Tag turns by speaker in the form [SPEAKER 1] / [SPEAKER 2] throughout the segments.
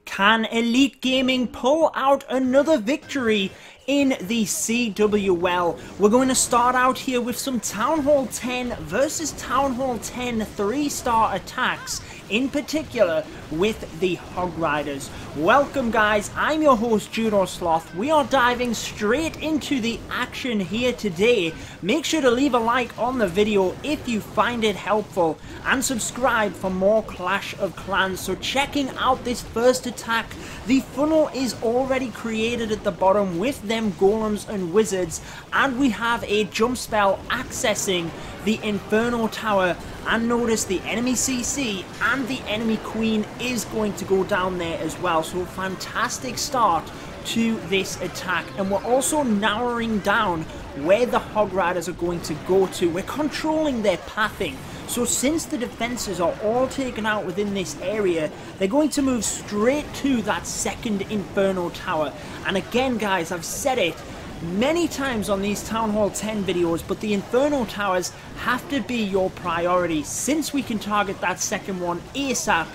[SPEAKER 1] Can Elite Gaming pull out another victory in the CWL? We're going to start out here with some Town Hall 10 versus Town Hall 10 3-star attacks, in particular with the Hog Riders. Welcome guys, I'm your host Judo Sloth. We are diving straight into the action here today. Make sure to leave a like on the video if you find it helpful and subscribe for more Clash of Clans. So checking out this first attack, the funnel is already created at the bottom with them golems and wizards, and we have a jump spell accessing the Inferno Tower, and notice the enemy CC and the enemy queen is going to go down there as well. So fantastic start to this attack, and we're also narrowing down where the Hog Riders are going to go to. We're controlling their pathing. So since the defenses are all taken out within this area, they're going to move straight to that second Inferno Tower. And again guys, I've said it many times on these Town Hall 10 videos, but the Inferno Towers have to be your priority. Since we can target that second one ASAP,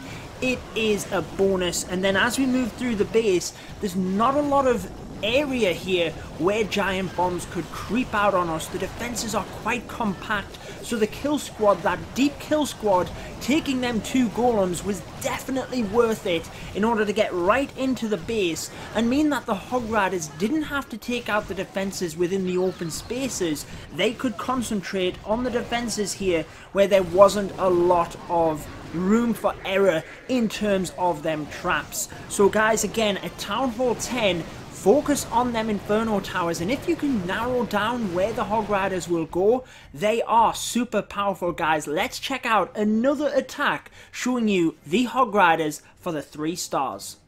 [SPEAKER 1] it is a bonus. And then as we move through the base, there's not a lot of area here where giant bombs could creep out on us. The defenses are quite compact, so the kill squad, that deep kill squad, taking them 2 golems was definitely worth it in order to get right into the base and mean that the Hog Riders didn't have to take out the defenses within the open spaces. They could concentrate on the defenses here where there wasn't a lot of room for error in terms of them traps. So guys, again, at Town Hall 10, focus on them Inferno Towers, and if you can narrow down where the Hog Riders will go, they are super powerful guys. Let's check out another attack showing you the Hog Riders for the 3 stars.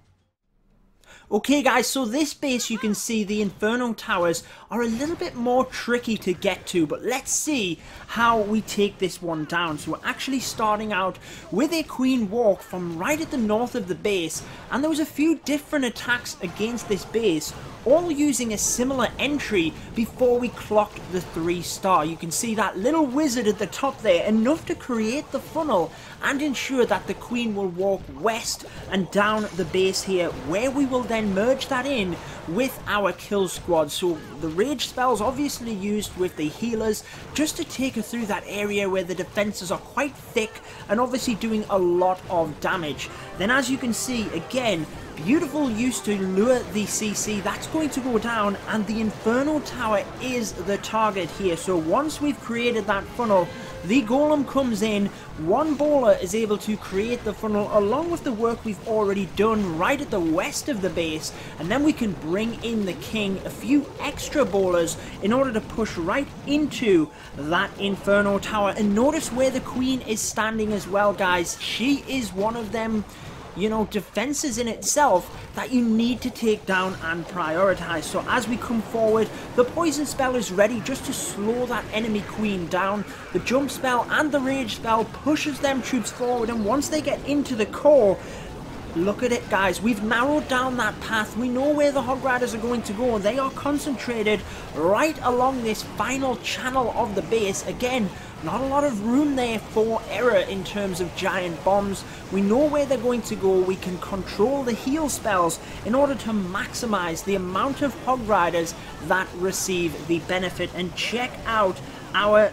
[SPEAKER 1] Okay guys, so this base, you can see the Inferno Towers are a little bit more tricky to get to, but let's see how we take this one down. So we're actually starting out with a Queen Walk from right at the north of the base, and there was a few different attacks against this base, all using a similar entry before we clocked the 3-star. You can see that little wizard at the top there, enough to create the funnel and ensure that the queen will walk west and down the base here, where we will then merge that in with our kill squad. So the rage spells obviously used with the healers just to take her through that area where the defenses are quite thick and obviously doing a lot of damage. Then as you can see, again, beautiful use to lure the CC. That's going to go down, and the Inferno Tower is the target here. So once we've created that funnel, the golem comes in, one bowler is able to create the funnel along with the work we've already done right at the west of the base, and then we can bring in the king, a few extra bowlers in order to push right into that Inferno Tower. And notice where the queen is standing as well guys. She is one of them, you know, defenses in itself that you need to take down and prioritize. So as we come forward, the poison spell is ready just to slow that enemy queen down. The jump spell and the rage spell pushes them troops forward, and once they get into the core, look at it guys, we've narrowed down that path. We know where the Hog Riders are going to go. They are concentrated right along this final channel of the base. Again, not a lot of room there for error in terms of giant bombs. We know where they're going to go. We can control the heal spells in order to maximize the amount of Hog Riders that receive the benefit. And check out our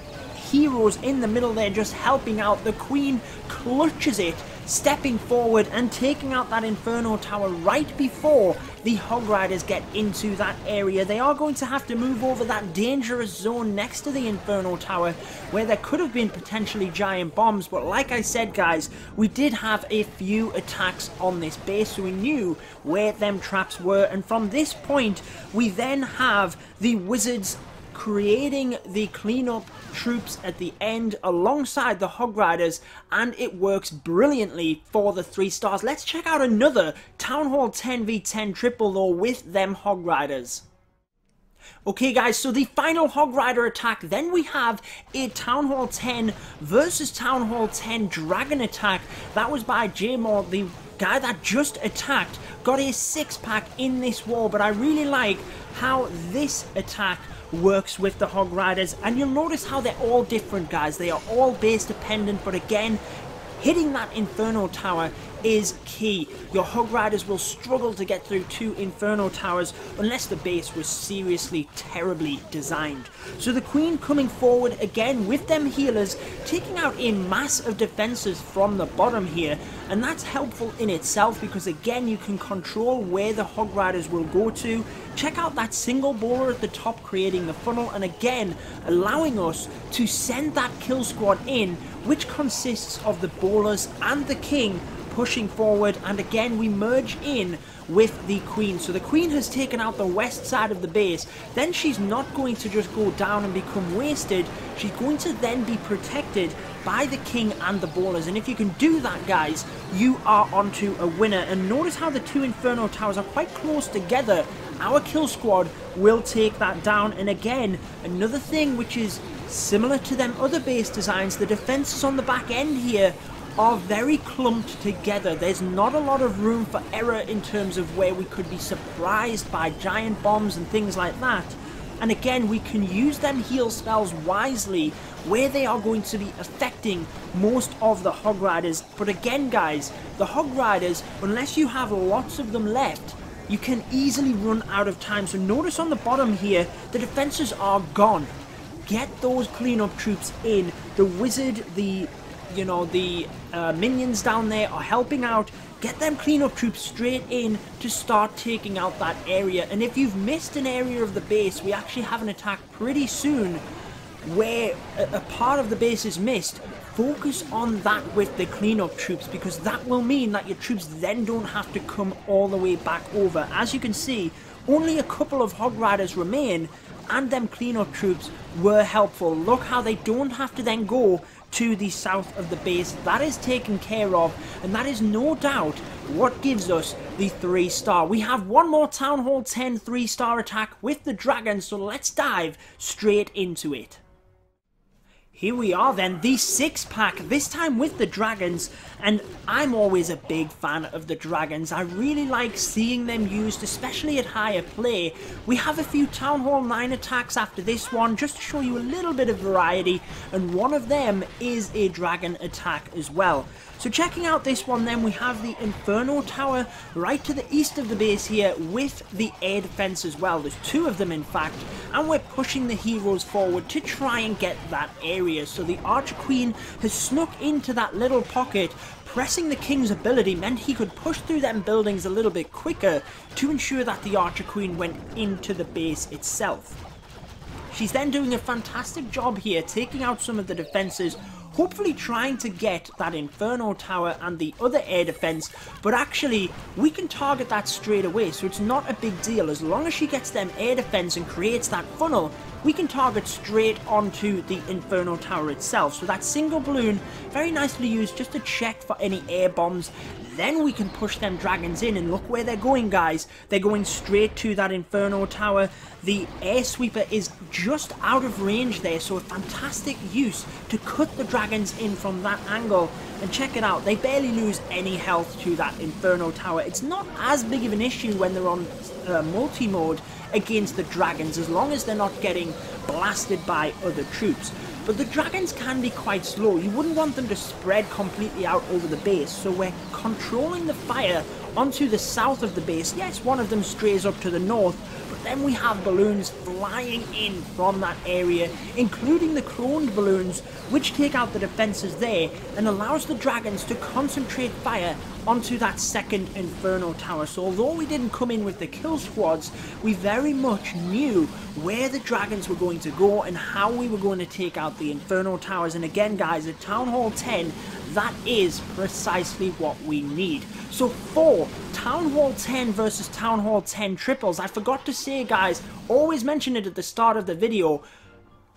[SPEAKER 1] heroes in the middle there just helping out. The queen clutches it, stepping forward and taking out that Inferno Tower right before the Hog Riders get into that area. They are going to have to move over that dangerous zone next to the Inferno Tower where there could have been potentially giant bombs, but like I said guys, we did have a few attacks on this base, so we knew where them traps were. And from this point, we then have the wizards creating the cleanup troops at the end alongside the Hog Riders, and it works brilliantly for the 3 stars. Let's check out another Town Hall 10v10 triple though with them Hog Riders. Okay guys, so the final Hog Rider attack, then we have a Town Hall 10 versus Town Hall 10 Dragon attack. That was by J-Mod, the guy that just attacked, got a 6-pack in this war, but I really like how this attack works with the Hog Riders, and you'll notice how they're all different guys. They are all base dependent, but again, hitting that Inferno Tower is key. Your Hog Riders will struggle to get through 2 Inferno Towers unless the base was seriously terribly designed. So the Queen coming forward again with them healers, taking out a mass of defenses from the bottom here, and that's helpful in itself because again you can control where the Hog Riders will go to. Check out that single bowler at the top creating the funnel, and again allowing us to send that kill squad in, which consists of the bowlers and the king pushing forward, and again we merge in with the Queen. So the Queen has taken out the west side of the base, then she's not going to just go down and become wasted, she's going to then be protected by the king and the bowlers, and if you can do that, guys, you are onto a winner. And notice how the 2 Inferno Towers are quite close together. Our kill squad will take that down, and again, another thing which is similar to them other base designs, the defenses on the back end here are very clumped together. There's not a lot of room for error in terms of where we could be surprised by giant bombs and things like that. And again, we can use them heal spells wisely where they are going to be affecting most of the Hog Riders. But again, guys, the Hog Riders, unless you have lots of them left, you can easily run out of time. So notice on the bottom here, the defenses are gone. Get those cleanup troops in. The wizard, the minions down there are helping out. Get them cleanup troops straight in to start taking out that area. And if you've missed an area of the base, we actually have an attack pretty soon where a part of the base is missed. Focus on that with the cleanup troops, because that will mean that your troops then don't have to come all the way back over. As you can see, only a couple of Hog Riders remain, and them cleanup troops were helpful. Look how they don't have to then go to the south of the base. That is taken care of, and that is no doubt what gives us the 3-star. We have one more Town Hall 10 3-star attack with the Dragons, so let's dive straight into it. Here we are then, the 6-pack, this time with the Dragons, and I'm always a big fan of the Dragons. I really like seeing them used, especially at higher play. We have a few Town Hall 9 attacks after this one, just to show you a little bit of variety, and one of them is a Dragon attack as well. So checking out this one then, we have the Inferno Tower right to the east of the base here with the air defense as well. There's 2 of them in fact, and we're pushing the heroes forward to try and get that area. So the Archer Queen has snuck into that little pocket. Pressing the King's ability meant he could push through them buildings a little bit quicker to ensure that the Archer Queen went into the base itself. She's then doing a fantastic job here, taking out some of the defenses, hopefully trying to get that Inferno Tower and the other air defense, but actually we can target that straight away, so it's not a big deal. As long as she gets them air defense and creates that funnel, we can target straight onto the Inferno Tower itself. So that single balloon, very nicely used just to check for any air bombs. Then we can push them Dragons in, and look where they're going, guys. They're going straight to that Inferno Tower. The air sweeper is just out of range there, so a fantastic use to cut the Dragons in from that angle. And check it out, they barely lose any health to that Inferno Tower. It's not as big of an issue when they're on multi-mode against the Dragons, as long as they're not getting blasted by other troops. But the Dragons can be quite slow. You wouldn't want them to spread completely out over the base, so we're controlling the fire onto the south of the base. Yes, one of them strays up to the north, but then we have balloons flying in from that area, including the cloned balloons, which take out the defenses there and allows the Dragons to concentrate fire onto that second Inferno Tower. So although we didn't come in with the kill squads, we very much knew where the Dragons were going to go and how we were going to take out the Inferno Towers. And again, guys, at Town Hall 10, that is precisely what we need. So for Town Hall 10 versus Town Hall 10 triples, I forgot to say, guys, always mention it at the start of the video,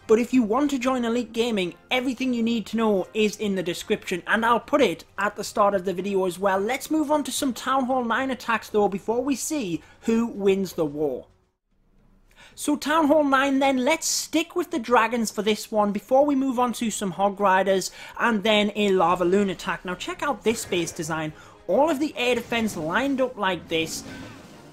[SPEAKER 1] but if you want to join Elite Gaming, everything you need to know is in the description, and I'll put it at the start of the video as well. Let's move on to some Town Hall 9 attacks though before we see who wins the war. So Town Hall 9 then, let's stick with the Dragons for this one before we move on to some Hog Riders and then a Lavaloon attack. Now check out this base design. All of the air defense lined up like this.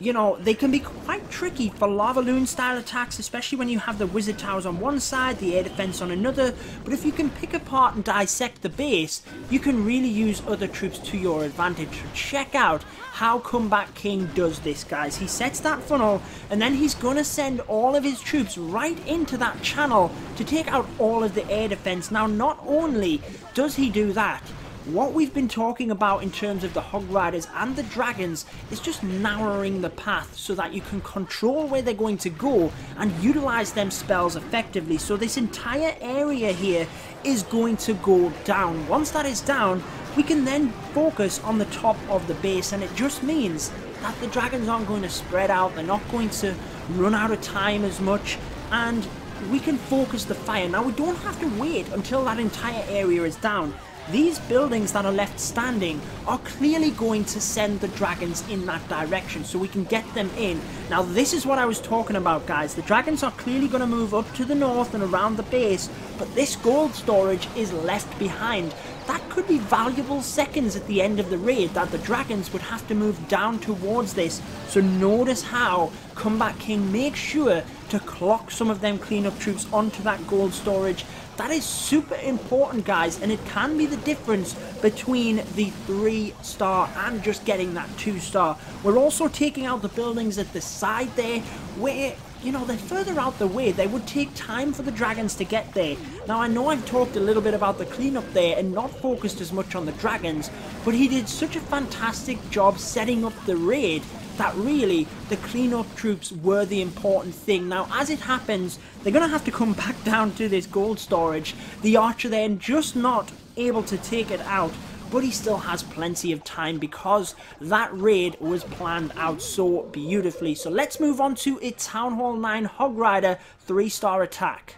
[SPEAKER 1] you know, they can be quite tricky for Lavaloon style attacks, especially when you have the wizard towers on one side, the air defense on another. But if you can pick apart and dissect the base, you can really use other troops to your advantage. Check out how Comeback King does this, guys. He sets that funnel, and then he's gonna send all of his troops right into that channel to take out all of the air defense. Now, not only does he do that, what we've been talking about in terms of the Hog Riders and the Dragons is just narrowing the path so that you can control where they're going to go and utilize them spells effectively. So this entire area here is going to go down. Once that is down, we can then focus on the top of the base, and it just means that the Dragons aren't going to spread out, they're not going to run out of time as much, and we can focus the fire. Now, we don't have to wait until that entire area is down. These buildings that are left standing are clearly going to send the Dragons in that direction, so we can get them in. Now, this is what I was talking about, guys. The Dragons are clearly going to move up to the north and around the base, but this gold storage is left behind. That could be valuable seconds at the end of the raid that the Dragons would have to move down towards this. So notice how Comeback King makes sure to clock some of them cleanup troops onto that gold storage. That is super important, guys, and it can be the difference between the 3-star and just getting that 2-star. We're also taking out the buildings at the side there where, you know, they're further out the way. They would take time for the Dragons to get there. Now, I know I've talked a little bit about the cleanup there and not focused as much on the Dragons, but he did such a fantastic job setting up the raid that really the cleanup troops were the important thing. Now, as it happens, they're going to have to come back down to this gold storage. The archer then just not able to take it out, but he still has plenty of time because that raid was planned out so beautifully. So let's move on to a Town Hall 9 Hog Rider 3-star attack.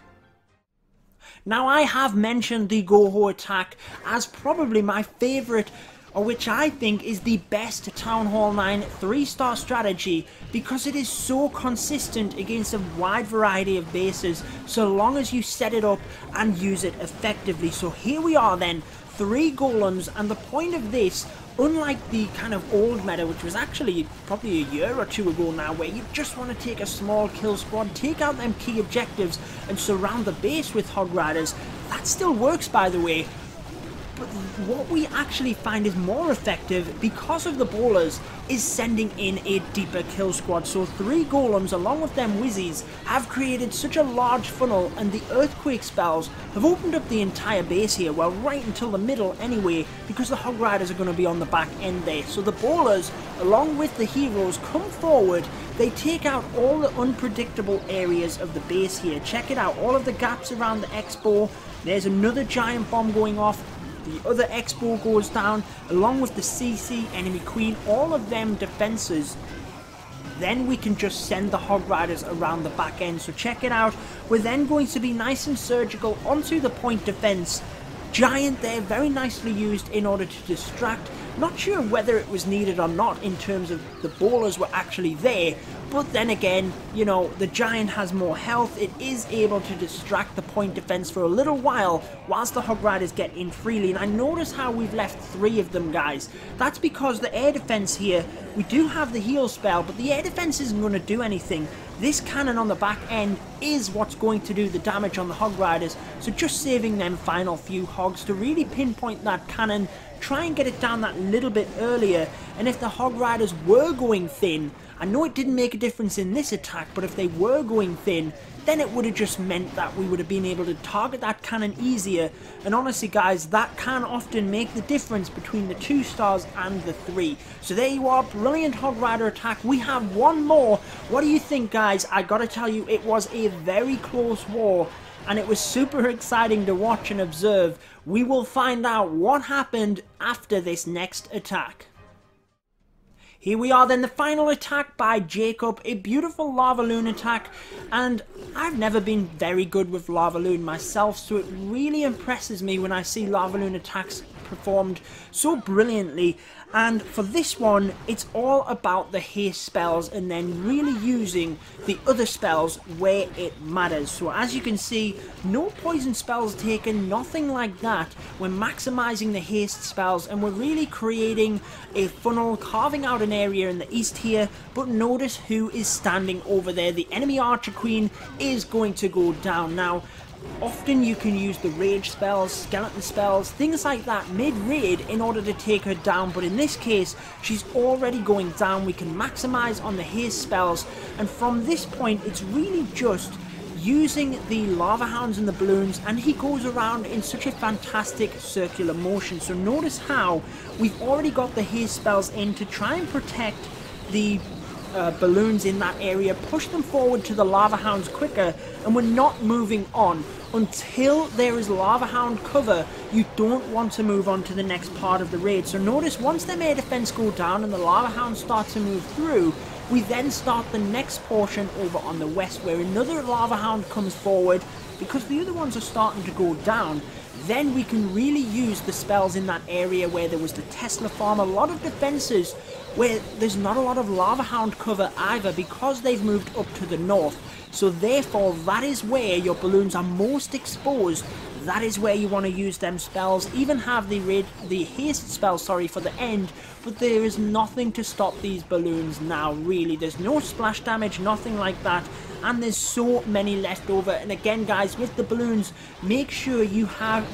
[SPEAKER 1] Now, I have mentioned the GoHo attack as probably my favourite, or which I think is the best Town Hall 9 3-star strategy, because it is so consistent against a wide variety of bases so long as you set it up and use it effectively. So here we are then, 3 golems, and the point of this, unlike the kind of old meta, which was actually probably a year or two ago now, where you just want to take a small kill squad, take out them key objectives and surround the base with Hog Riders, that still works, by the way. But what we actually find is more effective because of the bowlers is sending in a deeper kill squad. So 3 golems along with them whizzies have created such a large funnel, and the earthquake spells have opened up the entire base here, well, right until the middle anyway, because the Hog Riders are going to be on the back end there. So the bowlers along with the heroes come forward, they take out all the unpredictable areas of the base here. Check it out, all of the gaps around the expo. There's another giant bomb going off. The other expo goes down, along with the CC, enemy queen, all of them defenses. Then we can just send the Hog Riders around the back end. So check it out. We're then going to be nice and surgical onto the point defense. Giant there, very nicely used in order to distract. Not sure whether it was needed or not in terms of the bowlers were actually there, but then again, you know, the giant has more health. It is able to distract the point defense for a little while whilst the Hog Riders get in freely. And I notice how we've left 3 of them, guys. That's because the air defense here, we do have the heal spell, but the air defense isn't going to do anything. This cannon on the back end is what's going to do the damage on the Hog Riders, so just saving them final few hogs to really pinpoint that cannon, try and get it down that little bit earlier. And if the Hog Riders were going thin, I know it didn't make a difference in this attack, but if they were going thin, then it would have just meant that we would have been able to target that cannon easier. And honestly, guys, that can often make the difference between the 2 stars and the 3. So there you are, brilliant Hog Rider attack. We have one more. What do you think, guys? I gotta tell you, it was a very close war, and it was super exciting to watch and observe. We will find out what happened after this next attack. Here we are then, the final attack by Jacob, a beautiful Lavaloon attack, and I've never been very good with Lavaloon myself, so it really impresses me when I see Lavaloon attacks performed so brilliantly. And for this one, it's all about the haste spells and then really using the other spells where it matters. So as you can see, no poison spells taken, nothing like that. We're maximizing the haste spells and we're really creating a funnel, carving out an area in the east here. But notice who is standing over there. The enemy Archer Queen is going to go down. Now, often you can use the rage spells, skeleton spells, things like that mid-raid in order to take her down, but in this case she's already going down. We can maximize on the haste spells, and from this point it's really just using the lava hounds and the balloons, and he goes around in such a fantastic circular motion. So notice how we've already got the haste spells in to try and protect the balloons in that area, push them forward to the lava hounds quicker, and we're not moving on until there is lava hound cover. You don't want to move on to the next part of the raid. So notice once their air defense go down and the lava hounds start to move through, we then start the next portion over on the west where another lava hound comes forward. Because the other ones are starting to go down, then we can really use the spells in that area where there was the Tesla farm, a lot of defenses where there's not a lot of lava hound cover either because they've moved up to the north. So therefore that is where your balloons are most exposed. That is where you want to use them spells. Even have the haste spell, sorry, for the end, but there is nothing to stop these balloons now, really. There's no splash damage, nothing like that, and there's so many left over. And again, guys, with the balloons, make sure you have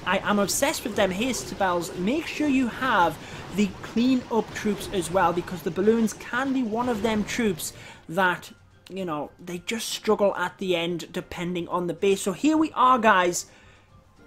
[SPEAKER 1] I am obsessed with them haste spells. Make sure you have the clean up troops as well, because the balloons can be one of them troops that, you know, they just struggle at the end depending on the base. So here we are, guys,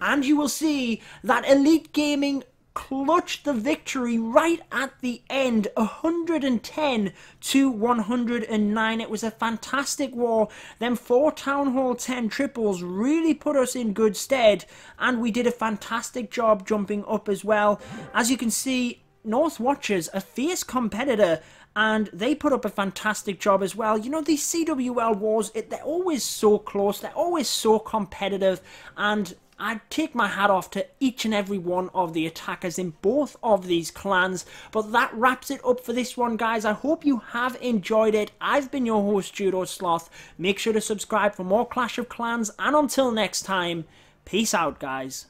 [SPEAKER 1] and you will see that Elite Gaming clutched the victory right at the end, 110 to 109. It was a fantastic war. Them 4 Town Hall 10 triples really put us in good stead, and we did a fantastic job jumping up as well. As you can see, North Watchers, a fierce competitor, and they put up a fantastic job as well. You know, these CWL wars, they're always so close, they're always so competitive, and I take my hat off to each and every one of the attackers in both of these clans. But that wraps it up for this one, guys. I hope you have enjoyed it. I've been your host, Judo Sloth. Make sure to subscribe for more Clash of Clans, and until next time, peace out, guys.